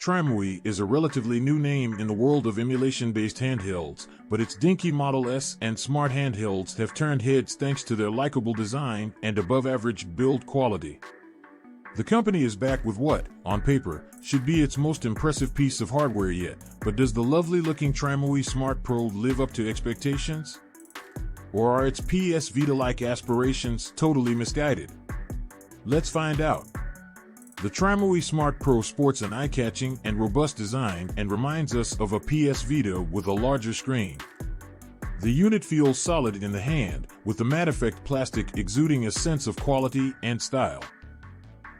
TrimUI is a relatively new name in the world of emulation-based handhelds, but its dinky Model S and smart handhelds have turned heads thanks to their likable design and above-average build quality. The company is back with what, on paper, should be its most impressive piece of hardware yet, but does the lovely-looking TrimUI Smart Pro live up to expectations? Or are its PS Vita-like aspirations totally misguided? Let's find out. The TrimUI Smart Pro sports an eye-catching and robust design and reminds us of a PS Vita with a larger screen. The unit feels solid in the hand, with the matte effect plastic exuding a sense of quality and style.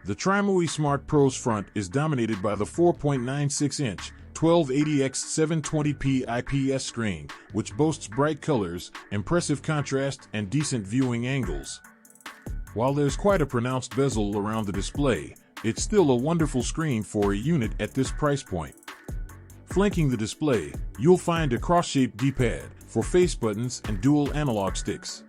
The TrimUI Smart Pro's front is dominated by the 4.96-inch 1280x720p IPS screen, which boasts bright colors, impressive contrast, and decent viewing angles. While there's quite a pronounced bezel around the display, it's still a wonderful screen for a unit at this price point. Flanking the display, you'll find a cross-shaped D-pad for face buttons and dual analog sticks.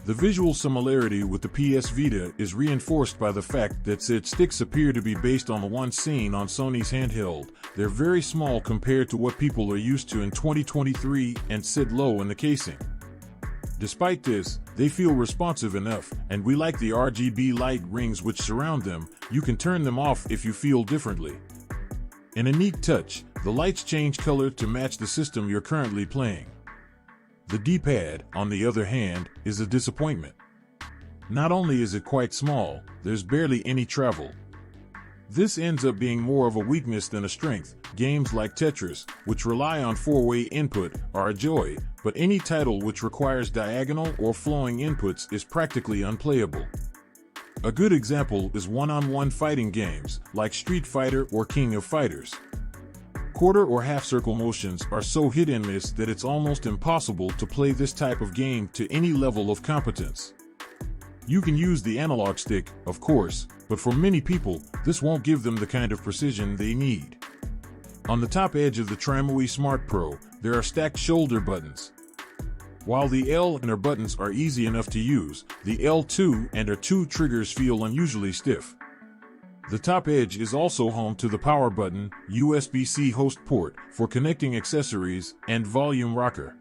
The visual similarity with the PS Vita is reinforced by the fact that said sticks appear to be based on the ones seen on Sony's handheld. They're very small compared to what people are used to in 2023 and sit low in the casing. Despite this, they feel responsive enough, and we like the RGB light rings which surround them. You can turn them off if you feel differently. In a neat touch, the lights change color to match the system you're currently playing. The D-pad, on the other hand, is a disappointment. Not only is it quite small, there's barely any travel. This ends up being more of a weakness than a strength. Games like Tetris, which rely on four-way input, are a joy, but any title which requires diagonal or flowing inputs is practically unplayable. A good example is one-on-one fighting games, like Street Fighter or King of Fighters. Quarter or half-circle motions are so hit and miss that it's almost impossible to play this type of game to any level of competence. You can use the analog stick, of course, but for many people, this won't give them the kind of precision they need. On the top edge of the TrimUI Smart Pro, there are stacked shoulder buttons. While the L and R buttons are easy enough to use, the L2 and R2 triggers feel unusually stiff. The top edge is also home to the power button, USB-C host port for connecting accessories, and volume rocker.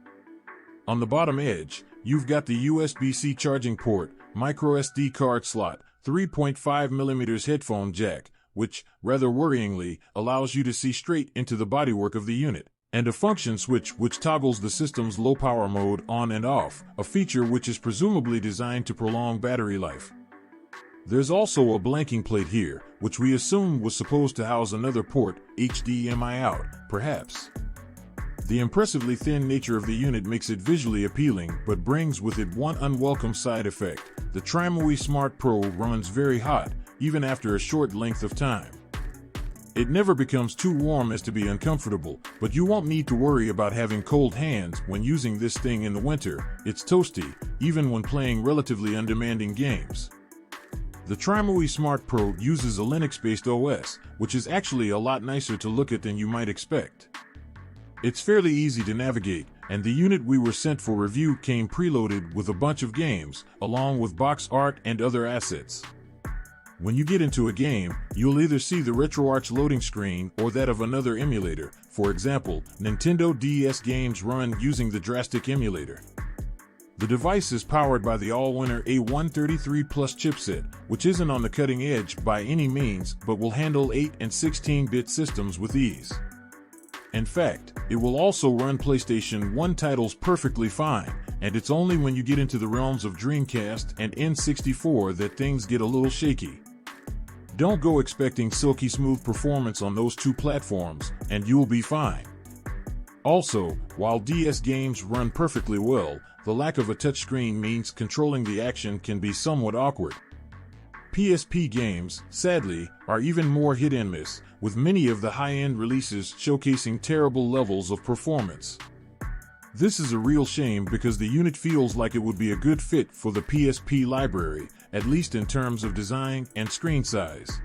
On the bottom edge, you've got the USB-C charging port, microSD card slot, 3.5mm headphone jack, which, rather worryingly, allows you to see straight into the bodywork of the unit, and a function switch which toggles the system's low power mode on and off, a feature which is presumably designed to prolong battery life. There's also a blanking plate here, which we assume was supposed to house another port, HDMI out, perhaps. The impressively thin nature of the unit makes it visually appealing, but brings with it one unwelcome side effect. The TrimUI Smart Pro runs very hot, even after a short length of time. It never becomes too warm as to be uncomfortable, but you won't need to worry about having cold hands when using this thing in the winter. It's toasty, even when playing relatively undemanding games. The TrimUI Smart Pro uses a Linux-based OS, which is actually a lot nicer to look at than you might expect. It's fairly easy to navigate, and the unit we were sent for review came preloaded with a bunch of games, along with box art and other assets. When you get into a game, you'll either see the RetroArch loading screen or that of another emulator. For example, Nintendo DS games run using the Drastic emulator. The device is powered by the all-winner A133 Plus chipset, which isn't on the cutting edge by any means, but will handle 8 and 16-bit systems with ease. In fact, it will also run PlayStation 1 titles perfectly fine, and it's only when you get into the realms of Dreamcast and N64 that things get a little shaky. Don't go expecting silky smooth performance on those two platforms, and you'll be fine. Also, while DS games run perfectly well, the lack of a touchscreen means controlling the action can be somewhat awkward. PSP games, sadly, are even more hit and miss, with many of the high-end releases showcasing terrible levels of performance. This is a real shame because the unit feels like it would be a good fit for the PSP library, at least in terms of design and screen size.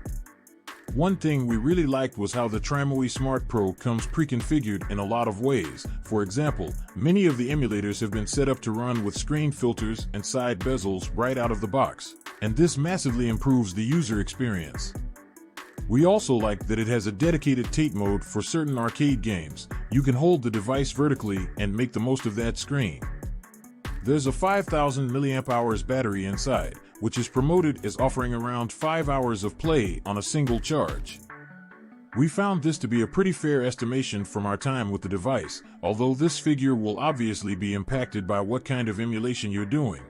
One thing we really liked was how the TrimUI Smart Pro comes pre-configured in a lot of ways. For example, many of the emulators have been set up to run with screen filters and side bezels right out of the box, and this massively improves the user experience. We also like that it has a dedicated tate mode for certain arcade games. You can hold the device vertically and make the most of that screen. There's a 5000 mAh battery inside, which is promoted as offering around 5 hours of play on a single charge. We found this to be a pretty fair estimation from our time with the device, although this figure will obviously be impacted by what kind of emulation you're doing.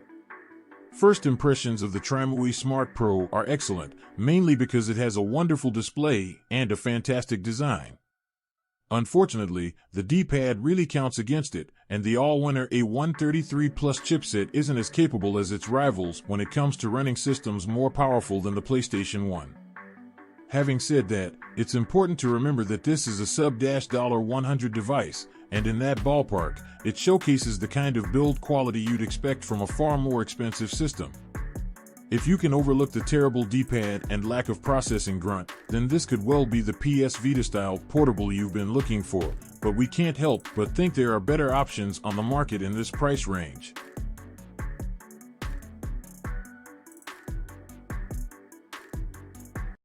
First impressions of the TrimUI Smart Pro are excellent, mainly because it has a wonderful display and a fantastic design. Unfortunately, the D-pad really counts against it, and the all-winner A133 Plus chipset isn't as capable as its rivals when it comes to running systems more powerful than the PlayStation 1. Having said that, it's important to remember that this is a sub-$100 device, and in that ballpark, it showcases the kind of build quality you'd expect from a far more expensive system. If you can overlook the terrible D-pad and lack of processing grunt, then this could well be the PS Vita style portable you've been looking for, but we can't help but think there are better options on the market in this price range.